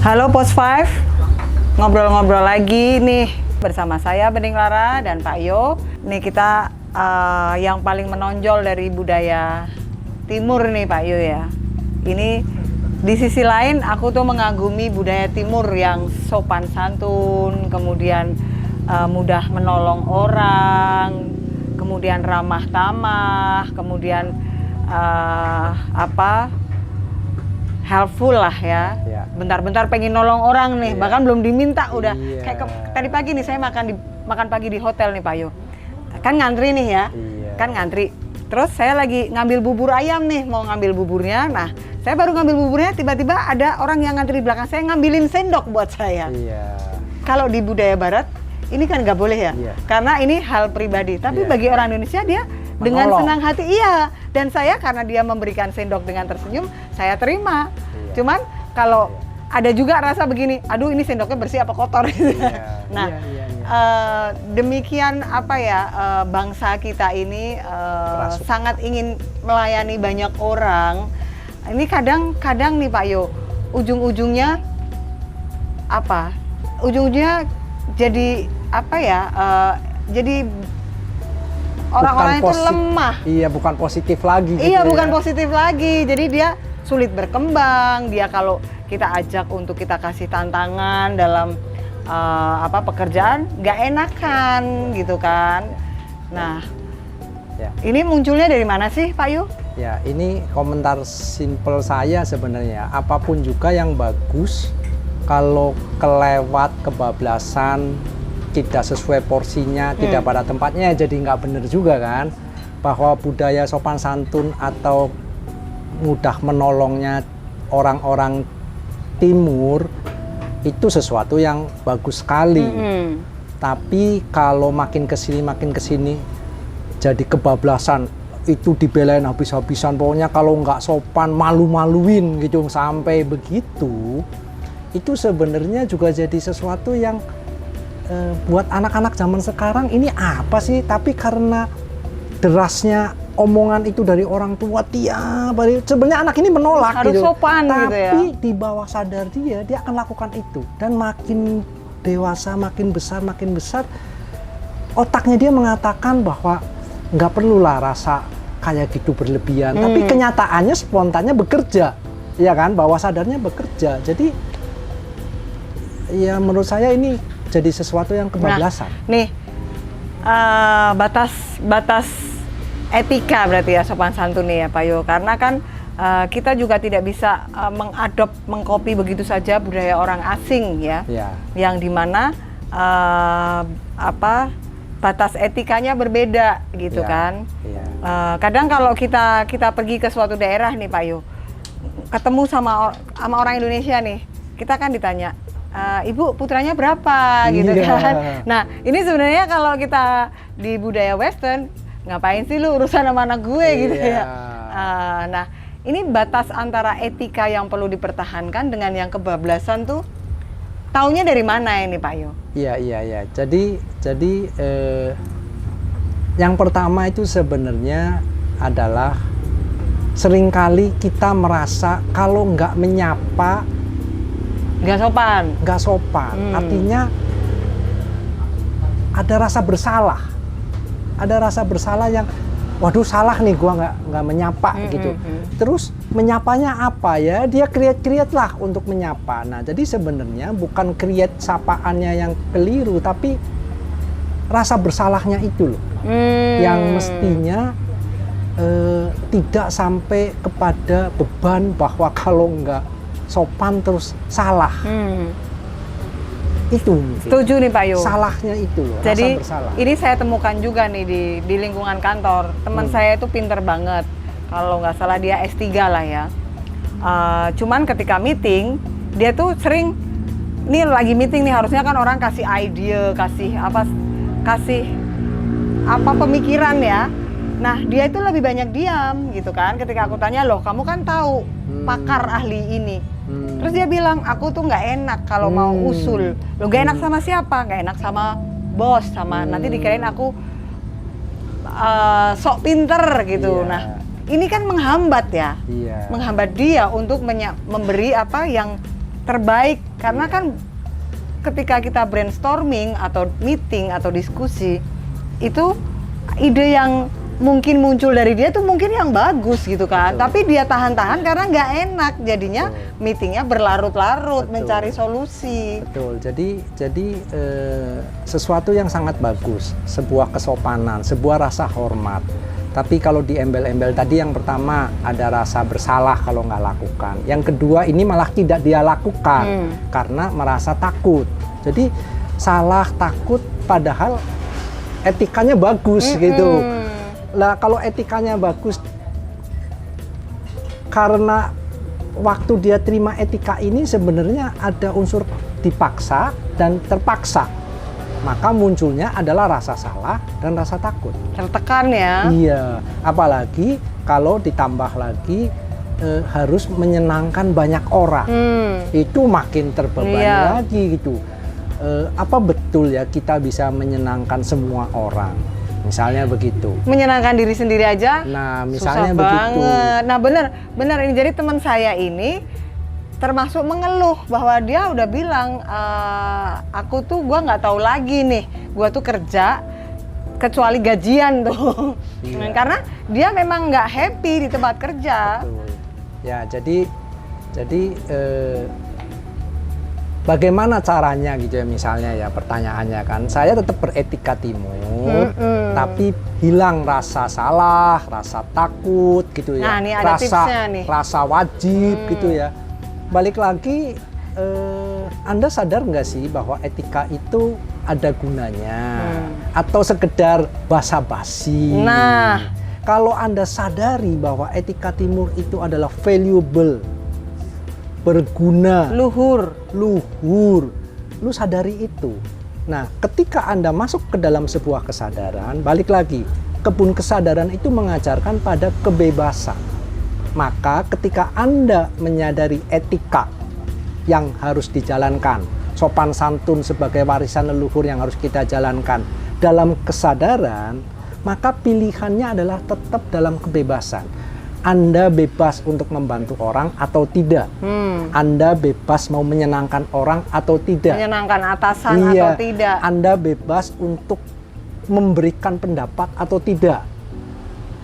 Halo Pos 5, ngobrol-ngobrol lagi nih bersama saya Bening Lara dan Pak Yo. Nih kita yang paling menonjol dari budaya Timur nih Pak Yo ya. Ini di sisi lain aku tuh mengagumi budaya Timur yang sopan santun, kemudian mudah menolong orang, kemudian ramah tamah, kemudian helpful lah ya. Bentar-bentar pengen nolong orang nih, bahkan belum diminta udah. Kayak tadi pagi nih saya makan pagi di hotel nih Pak Yo. Kan ngantri nih ya, kan ngantri. Terus saya lagi ngambil bubur ayam nih, mau ngambil buburnya. Nah, saya baru ngambil buburnya, tiba-tiba ada orang yang ngantri di belakang saya ngambilin sendok buat saya. Kalau di budaya Barat, ini kan nggak boleh ya, karena ini hal pribadi. Tapi bagi orang Indonesia dia dengan senang hati, dan saya karena dia memberikan sendok dengan tersenyum, saya terima. Cuman kalau ada juga rasa begini, aduh ini sendoknya bersih apa kotor gitu. Demikian bangsa kita ini sangat ingin melayani banyak orang. Ini kadang nih Pak Yo, ujung-ujungnya jadi jadi orang-orang itu lemah. Bukan positif lagi. Bukan positif lagi. Jadi dia sulit berkembang. Dia kalau kita ajak untuk kita kasih tantangan dalam pekerjaan, nggak enakan gitu kan. Nah, ini munculnya dari mana sih Pak Yu? Ya, ini komentar simpel saya sebenarnya. Apapun juga yang bagus, kalau kelewat, kebablasan, tidak sesuai porsinya, tidak pada tempatnya, jadi nggak benar juga kan. Bahwa budaya sopan santun atau mudah menolongnya orang-orang Timur itu sesuatu yang bagus sekali. Tapi kalau makin kesini jadi kebablasan, itu dibelain habis-habisan. Pokoknya kalau nggak sopan malu-maluin gitu sampai begitu, itu sebenarnya juga jadi sesuatu yang buat anak-anak zaman sekarang ini apa sih? Tapi karena derasnya omongan itu dari orang tua tiap hari, sebenarnya anak ini menolak harus gitu. Sopan tapi gitu ya. Di bawah sadar dia akan lakukan itu, dan makin dewasa, makin besar otaknya dia mengatakan bahwa nggak perlulah rasa kayak gitu berlebihan. Tapi kenyataannya spontannya bekerja, ya kan? Bawah sadarnya bekerja. Jadi ya menurut saya ini jadi sesuatu yang kebablasan. Nah, nih batas etika berarti ya sopan santun nih ya Pak Yo, karena kan kita juga tidak bisa mengcopy begitu saja budaya orang asing ya, yang dimana batas etikanya berbeda gitu kan. Kadang kalau kita pergi ke suatu daerah nih Pak Yo, ketemu sama orang Indonesia nih, kita kan ditanya, Ibu putranya berapa gitu kan. Nah ini sebenarnya kalau kita di budaya Western, ngapain sih lu urusan sama anak gue gitu ya. Nah ini batas antara etika yang perlu dipertahankan dengan yang kebablasan tuh taunya dari mana ini Pak Yo? Iya. Jadi yang pertama itu sebenarnya adalah seringkali kita merasa kalau nggak menyapa nggak sopan. Artinya ada rasa bersalah yang waduh salah nih gua nggak menyapa gitu. Terus menyapanya apa ya? Dia create lah untuk menyapa. Nah, jadi sebenarnya bukan create sapaannya yang keliru, tapi rasa bersalahnya itu loh. Yang mestinya tidak sampai kepada beban bahwa kalau nggak sopan terus salah. Itu setuju nih Pak Yo. Salahnya itu loh, jadi rasa bersalah. Ini saya temukan juga nih di lingkungan kantor. Teman saya itu pinter banget, kalau nggak salah dia S3 lah ya. Cuman ketika meeting dia tuh sering, ini lagi meeting nih, harusnya kan orang kasih ide, kasih pemikiran ya. Nah dia itu lebih banyak diam gitu kan. Ketika aku tanya, loh kamu kan tahu pakar ahli ini. Terus dia bilang, aku tuh nggak enak kalau mau usul. Lo gak enak sama siapa? Gak enak sama bos, sama nanti dikirain aku sok pinter gitu. Nah ini kan menghambat ya, menghambat dia untuk memberi apa yang terbaik. Karena kan ketika kita brainstorming atau meeting atau diskusi, itu ide yang mungkin muncul dari dia tuh mungkin yang bagus gitu kan. Betul. Tapi dia tahan-tahan karena nggak enak, jadinya meetingnya berlarut-larut mencari solusi. Betul. Jadi sesuatu yang sangat bagus, sebuah kesopanan, sebuah rasa hormat. Tapi kalau di embel-embel tadi, yang pertama ada rasa bersalah kalau nggak lakukan. Yang kedua ini malah tidak dia lakukan karena merasa takut. Jadi salah, takut, padahal etikanya bagus gitu. Lah kalau etikanya bagus, karena waktu dia terima etika ini sebenarnya ada unsur dipaksa dan terpaksa. Maka munculnya adalah rasa salah dan rasa takut. Tertekan ya. Iya, apalagi kalau ditambah lagi harus menyenangkan banyak orang. Itu makin terbebani lagi gitu. Apa betul ya kita bisa menyenangkan semua orang? Misalnya begitu. Menyenangkan diri sendiri aja. Nah, misalnya susah begitu. Banget. Nah, benar ini. Jadi teman saya ini termasuk mengeluh bahwa dia udah bilang, aku tuh gua nggak tahu lagi nih, gua tuh kerja kecuali gajian tuh. Iya. Karena dia memang nggak happy di tempat kerja. Betul. Ya, jadi bagaimana caranya gitu ya, misalnya ya pertanyaannya kan, saya tetap beretika timur, tapi hilang rasa salah, rasa takut gitu ya, nah, ini ada tipsnya nih. Rasa wajib gitu ya. Balik lagi, Anda sadar nggak sih bahwa etika itu ada gunanya, atau sekedar basa-basi? Nah, kalau Anda sadari bahwa etika timur itu adalah valuable, berguna, luhur, lu sadari itu. Nah, ketika Anda masuk ke dalam sebuah kesadaran, balik lagi, kebun kesadaran itu mengajarkan pada kebebasan. Maka ketika Anda menyadari etika yang harus dijalankan, sopan santun sebagai warisan leluhur yang harus kita jalankan dalam kesadaran, maka pilihannya adalah tetap dalam kebebasan. Anda bebas untuk membantu orang atau tidak. Anda bebas mau menyenangkan orang atau tidak. Menyenangkan atasan atau tidak. Anda bebas untuk memberikan pendapat atau tidak.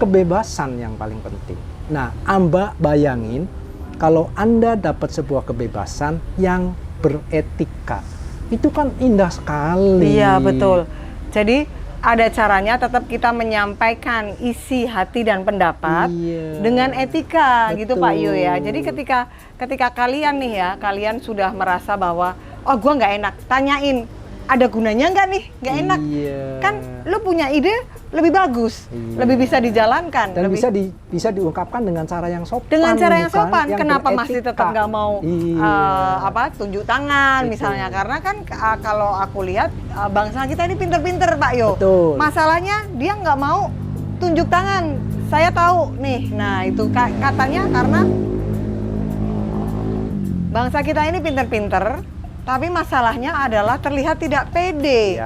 Kebebasan yang paling penting. Nah, Anda bayangin kalau Anda dapat sebuah kebebasan yang beretika. Itu kan indah sekali. Iya, betul. Jadi ada caranya tetap kita menyampaikan isi hati dan pendapat dengan etika. Betul. Gitu Pak Yu ya. Jadi ketika kalian nih ya, kalian sudah merasa bahwa oh gua nggak enak, tanyain ada gunanya nggak nih, nggak enak. Kan lu punya ide lebih bagus, lebih bisa dijalankan, dan bisa diungkapkan dengan cara yang sopan. Dengan cara yang sopan, kenapa masih tetap nggak mau tunjuk tangan misalnya? Karena kan kalau aku lihat bangsa kita ini pinter-pinter Pak Yo. Betul. Masalahnya dia nggak mau tunjuk tangan. Saya tahu nih, nah itu katanya karena bangsa kita ini pinter-pinter. Tapi masalahnya adalah terlihat tidak pede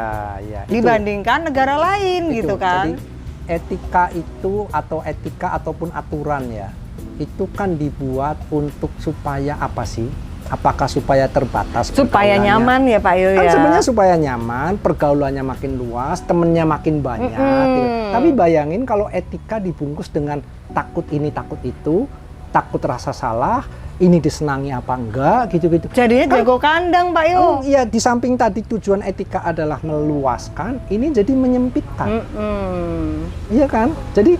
dibandingkan negara lain gitu kan. Jadi etika itu atau etika ataupun aturan ya, itu kan dibuat untuk supaya apa sih? Apakah supaya terbatas? Supaya nyaman ya Pak Yo ya? Kan sebenarnya supaya nyaman, pergaulannya makin luas, temennya makin banyak. Gitu. Tapi bayangin kalau etika dibungkus dengan takut ini, takut itu, takut rasa salah, ini disenangi apa enggak gitu-gitu. Jadinya jago kandang Pak Yu. Iya, di samping tadi tujuan etika adalah meluaskan, ini jadi menyempitkan. Iya kan? Jadi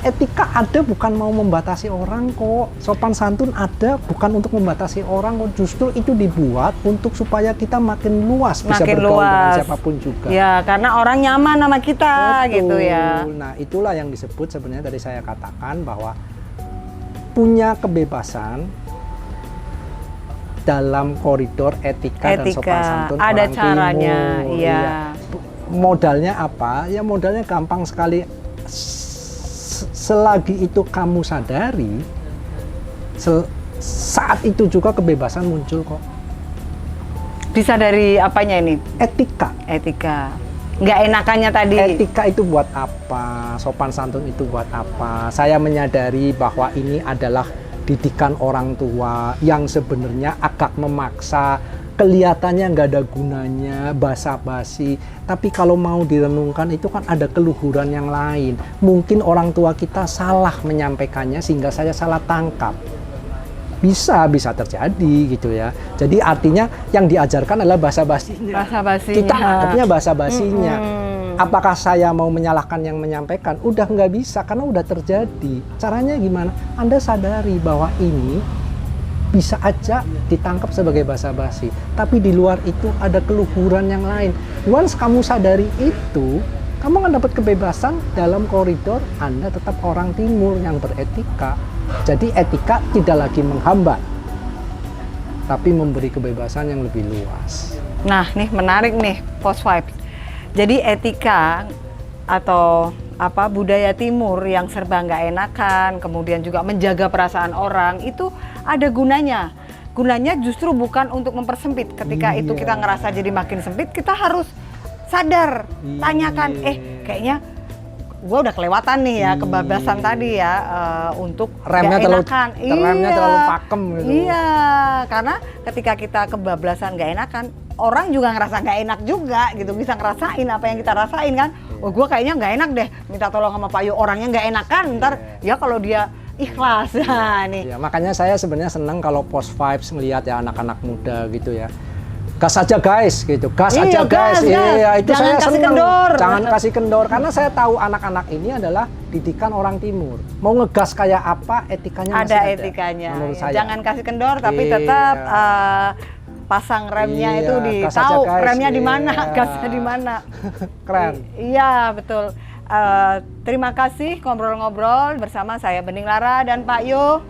etika ada bukan mau membatasi orang kok. Sopan santun ada bukan untuk membatasi orang kok. Justru itu dibuat untuk supaya kita makin luas bisa bergaul dengan siapapun juga. Ya, karena orang nyaman sama kita. Betul. Gitu ya. Nah, itulah yang disebut sebenarnya tadi saya katakan bahwa punya kebebasan dalam koridor etika dan sopan santun ada orang caranya, timur. Iya. Modalnya apa? Ya modalnya gampang sekali. Selagi itu kamu sadari, saat itu juga kebebasan muncul kok. Bisa dari apanya ini? Etika. Nggak enakannya tadi. Etika itu buat apa? Sopan santun itu buat apa? Saya menyadari bahwa ini adalah didikan orang tua yang sebenarnya agak memaksa, kelihatannya nggak ada gunanya, basa-basi. Tapi kalau mau direnungkan itu kan ada keluhuran yang lain. Mungkin orang tua kita salah menyampaikannya sehingga saya salah tangkap. Bisa terjadi gitu ya. Jadi artinya yang diajarkan adalah basa-basinya. Kita anggapnya basa-basinya. Apakah saya mau menyalahkan yang menyampaikan? Udah nggak bisa karena udah terjadi. Caranya gimana? Anda sadari bahwa ini bisa aja ditangkap sebagai basa-basi. Tapi di luar itu ada keluhuran yang lain. Once kamu sadari itu, kamu akan dapat kebebasan dalam koridor Anda tetap orang timur yang beretika. Jadi etika tidak lagi menghambat, tapi memberi kebebasan yang lebih luas. Nah, nih menarik nih post vibes. Jadi etika atau budaya timur yang serba nggak enakan, kemudian juga menjaga perasaan orang itu ada gunanya. Gunanya justru bukan untuk mempersempit. Ketika itu kita ngerasa jadi makin sempit, kita harus sadar, tanyakan, kayaknya gue udah kelewatan nih ya kebablasan tadi ya, untuk remnya terlalu pakem gitu. Iya, karena ketika kita kebablasan gak enakan, orang juga ngerasa gak enak juga gitu, bisa ngerasain apa yang kita rasain kan. Oh, gue kayaknya gak enak deh minta tolong sama Pak Yo, orangnya gak enakan, ntar ya kalau dia ikhlas. Nah, nih. Ya, makanya saya sebenarnya senang kalau post vibes ngelihat ya anak-anak muda gitu ya. Gas aja guys gitu, gas aja guys. Iya, itu jangan saya senang. Kendor. Jangan kasih kendor karena saya tahu anak-anak ini adalah didikan orang timur. Mau ngegas kayak apa, etikanya masih ada. Etikanya. Menurut saya. Jangan kasih kendor tapi tetap pasang remnya itu tahu remnya di mana, gasnya di mana. Keren. Iya, betul. Terima kasih ngobrol-ngobrol bersama saya Bening Lara dan Pak Yo.